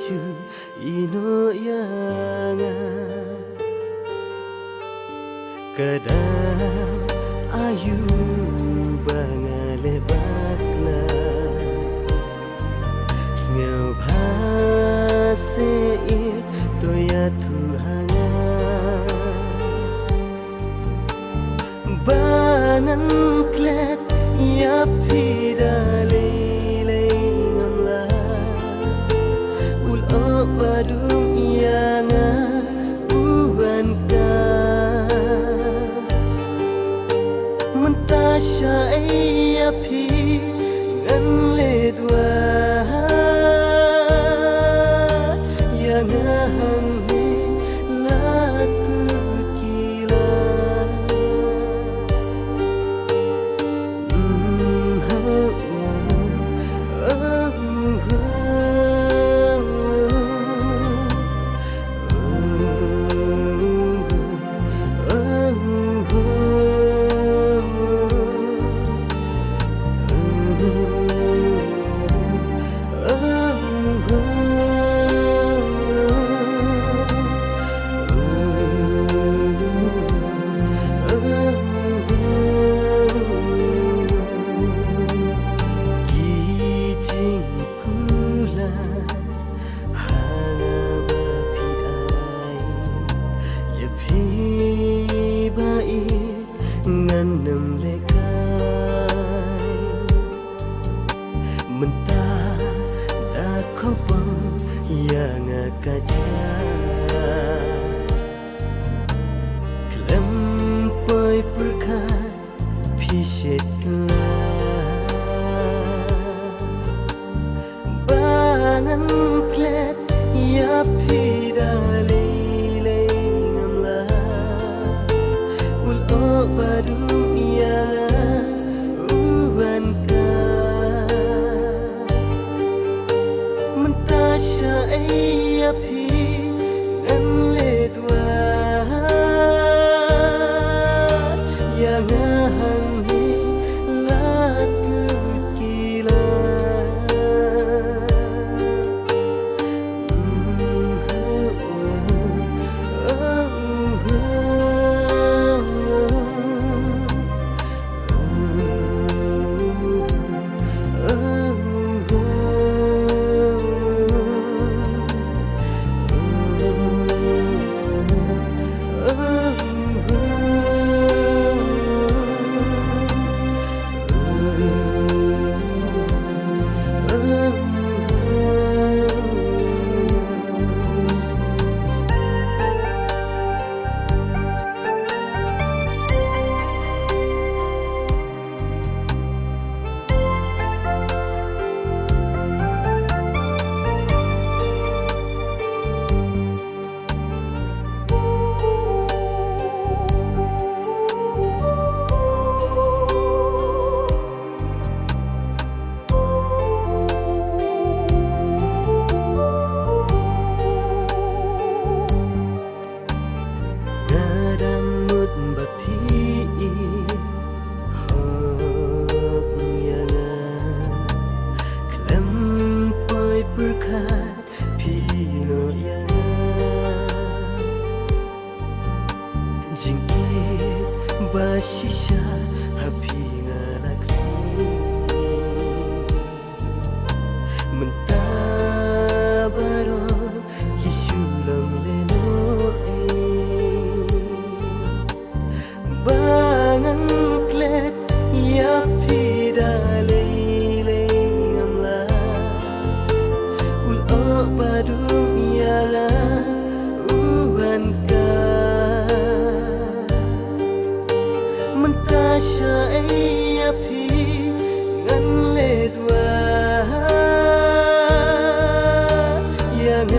Yesu ino yanga kadang ayu bangale bakla ngeu bhase toya tuhanga bangan klet ya pidale ngamla ul badum yanga uanka mentasya ya pi ngan ledwa nganam lekai mentah dah kompang yang akaja kelempoi perkat pishet bangan klet ya pidale ngamla ul badum ya uanka mentasya ya pi ngan ledwa yang hangi laku kila berkat pino yang jingit basisya hapi ngalakri mentabaro kisulang leno bangan klet ya pidale badum ya uanka mentasya ya pi ngan ledwa yang